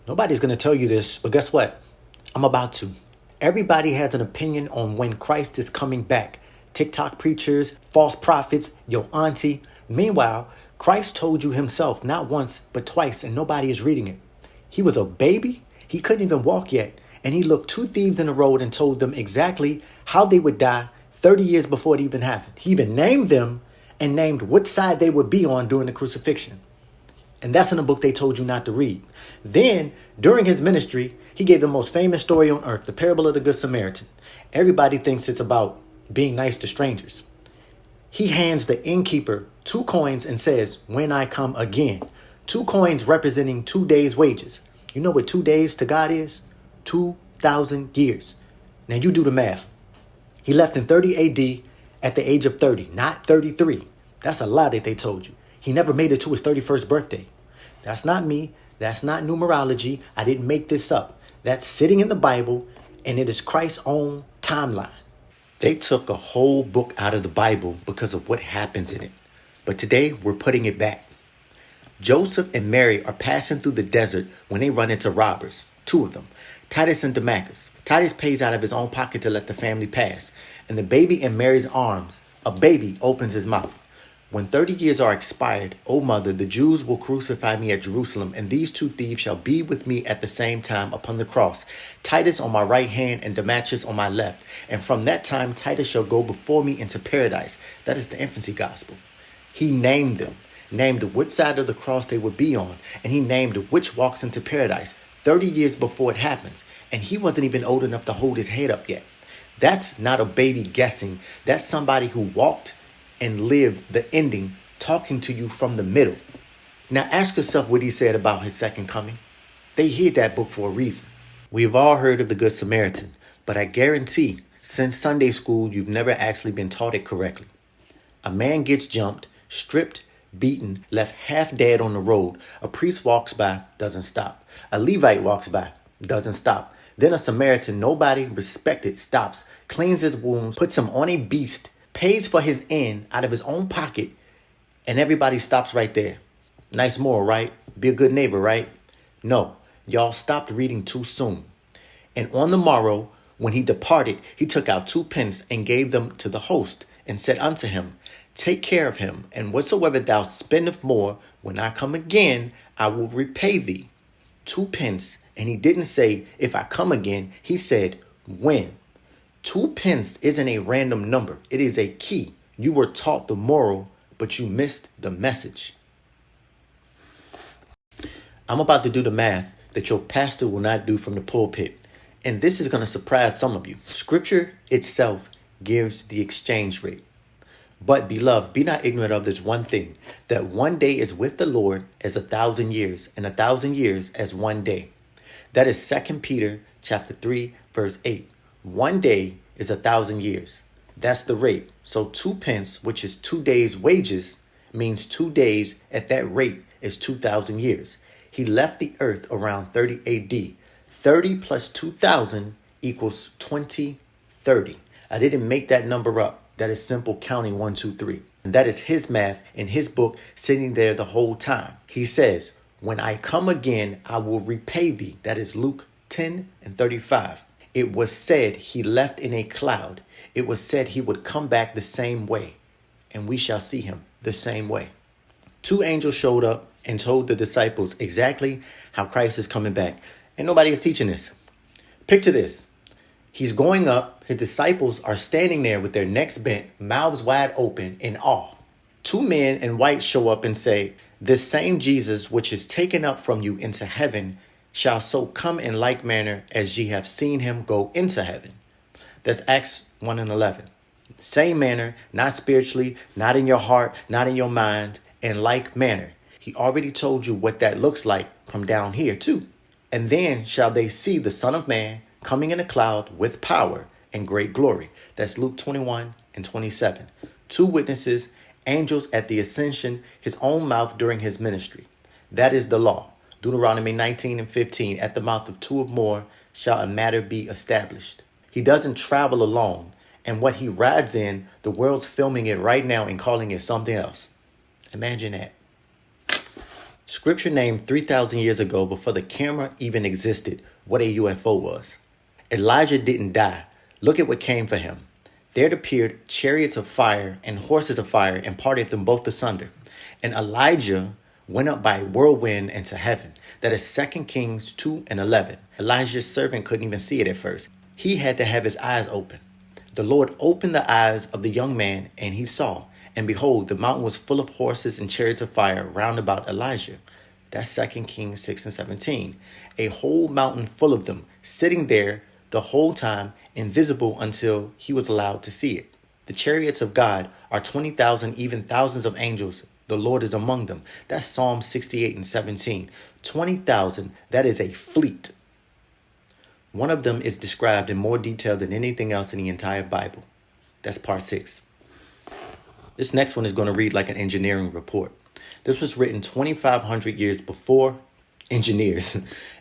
Nobody's going to tell you this, but guess what? I'm about to. Everybody has an opinion on when Christ is coming back. TikTok preachers, false prophets, your auntie. Meanwhile, Christ told you himself not once, but twice, and nobody is reading it. He was a baby. He couldn't even walk yet. And he looked two thieves in the road and told them exactly how they would die 30 years before it even happened. He even named them and named what side they would be on during the crucifixion. And that's in the book they told you not to read. Then, during his ministry, he gave the most famous story on earth, the parable of the Good Samaritan. Everybody thinks it's about being nice to strangers. He hands the innkeeper 2 coins and says, "When I come again." 2 coins representing 2 days' wages. You know what 2 days to God is? 2,000 years. Now you do the math. He left in 30 AD at the age of 30, not 33. That's a lie that they told you. He never made it to his 31st birthday. That's not me. That's not numerology. I didn't make this up. That's sitting in the Bible, and it is Christ's own timeline. They took a whole book out of the Bible because of what happens in it. But today, we're putting it back. Joseph and Mary are passing through the desert when they run into robbers. 2 of them, Titus and Damascus. Titus pays out of his own pocket to let the family pass. And the baby in Mary's arms, a baby, opens his mouth. When 30 years are expired, O mother, the Jews will crucify me at Jerusalem, and these 2 thieves shall be with me at the same time upon the cross, Titus on my right hand and Damascus on my left. And from that time, Titus shall go before me into paradise. That is the Infancy Gospel. He named them, named which side of the cross they would be on, and he named which walks into paradise 30 years before it happens. And he wasn't even old enough to hold his head up yet. That's not a baby guessing. That's somebody who walked and live the ending, talking to you from the middle. Now ask yourself what he said about his second coming. They hid that book for a reason. We've all heard of the Good Samaritan, but I guarantee since Sunday school, you've never actually been taught it correctly. A man gets jumped, stripped, beaten, left half dead on the road. A priest walks by, doesn't stop. A Levite walks by, doesn't stop. Then a Samaritan, nobody respected, stops, cleans his wounds, puts him on a beast, pays for his end out of his own pocket, and everybody stops right there. Nice moral, right? Be a good neighbor, right? No, y'all stopped reading too soon. And on the morrow, when he departed, he took out 2 pence and gave them to the host, and said unto him, Take care of him, and whatsoever thou spendest more, when I come again, I will repay thee. 2 pence, and he didn't say, if I come again, he said, when. 2 pence isn't a random number. It is a key. You were taught the moral, but you missed the message. I'm about to do the math that your pastor will not do from the pulpit. And this is going to surprise some of you. Scripture itself gives the exchange rate. But beloved, be not ignorant of this one thing, that one day is with the Lord as 1,000 years, and 1,000 years as one day. That is 2 Peter chapter 3, verse 8. One day is 1,000 years. That's the rate. So 2 pence, which is 2 days' wages, means 2 days at that rate is 2,000 years. He left the earth around 30 AD. 30 plus 2,000 equals 2030. I didn't make that number up. That is simple counting 1, 2, 3. And that is his math in his book sitting there the whole time. He says, when I come again, I will repay thee. That is Luke 10 and 35. It was said he left in a cloud. It was said he would come back the same way. And we shall see him the same way. 2 angels showed up and told the disciples exactly how Christ is coming back. And nobody is teaching this. Picture this. He's going up. His disciples are standing there with their necks bent, mouths wide open in awe. 2 men in white show up and say, this same Jesus which is taken up from you into heaven shall so come in like manner as ye have seen him go into heaven. That's Acts 1 and 11. Same manner, not spiritually, not in your heart, not in your mind, in like manner. He already told you what that looks like from down here too. And then shall they see the Son of Man coming in a cloud with power and great glory. That's Luke 21 and 27. 2 witnesses, angels at the ascension, his own mouth during his ministry. That is the law. Deuteronomy 19 and 15. At the mouth of 2 or more shall a matter be established. He doesn't travel alone. And what he rides in, the world's filming it right now and calling it something else. Imagine that. Scripture named 3,000 years ago, before the camera even existed, what a UFO was. Elijah didn't die. Look at what came for him. There appeared chariots of fire and horses of fire and parted them both asunder. And Elijah went up by a whirlwind into heaven. That is 2 Kings 2:11. Elijah's servant couldn't even see it at first. He had to have his eyes open. The Lord opened the eyes of the young man, and he saw. And behold, the mountain was full of horses and chariots of fire round about Elijah. That's 2 Kings 6:17. A whole mountain full of them, sitting there the whole time, invisible until he was allowed to see it. The chariots of God are 20,000, even thousands of angels. The Lord is among them. That's Psalm 68:17. 20,000, that is a fleet. One of them is described in more detail than anything else in the entire Bible. That's part 6. This next one is going to read like an engineering report. This was written 2,500 years before engineers.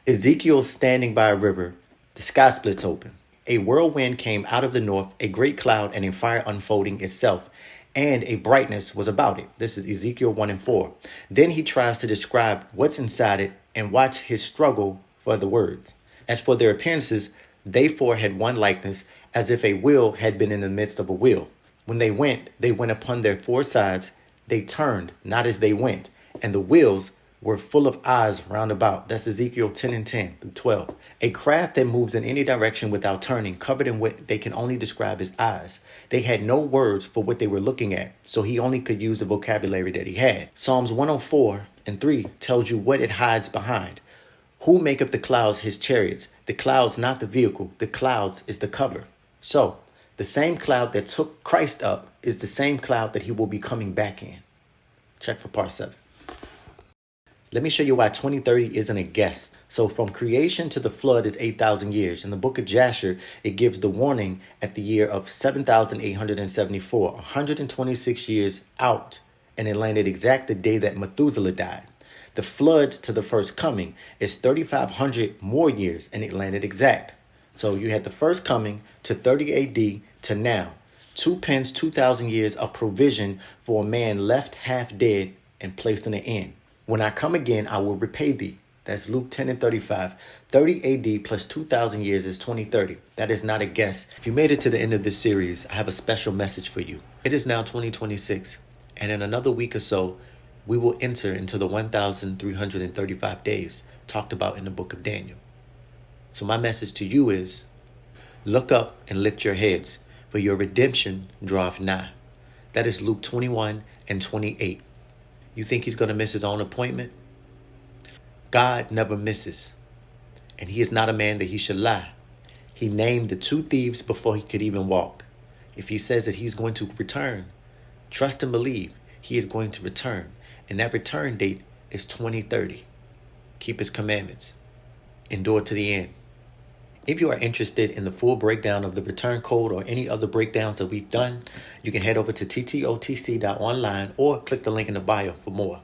Ezekiel standing by a river. The sky splits open. A whirlwind came out of the north, a great cloud, and a fire unfolding itself, and a brightness was about it. This is Ezekiel 1:4. Then he tries to describe what's inside it and watch his struggle for the words. As for their appearances, they four had one likeness, as if a wheel had been in the midst of a wheel. When they went upon their four sides. They turned, not as they went, and the wheels were full of eyes round about. That's Ezekiel 10:10-12. A craft that moves in any direction without turning, covered in what they can only describe as eyes. They had no words for what they were looking at, so he only could use the vocabulary that he had. Psalms 104:3 tells you what it hides behind. Who make up the clouds his chariots? The clouds, not the vehicle. The clouds is the cover. So, the same cloud that took Christ up is the same cloud that he will be coming back in. Check for part 7. Let me show you why 2030 isn't a guess. So from creation to the flood is 8,000 years. In the book of Jasher, it gives the warning at the year of 7,874, 126 years out, and it landed exact the day that Methuselah died. The flood to the first coming is 3,500 more years, and it landed exact. So you had the first coming to 30 AD to now. 2,000 years of provision for a man left half dead and placed in an inn. When I come again, I will repay thee. That's Luke 10:35. 30 AD plus 2,000 years is 2030. That is not a guess. If you made it to the end of this series, I have a special message for you. It is now 2026, and in another week or so, we will enter into the 1,335 days talked about in the book of Daniel. So my message to you is, look up and lift your heads, for your redemption draweth nigh. That is Luke 21:28. You think he's going to miss his own appointment? God never misses, and he is not a man that he should lie. He named the 2 thieves before he could even walk. If he says that he's going to return, trust and believe he is going to return, and that return date is 2030. Keep his commandments. Endure to the end. If you are interested in the full breakdown of the return code or any other breakdowns that we've done, you can head over to ttotc.online or click the link in the bio for more.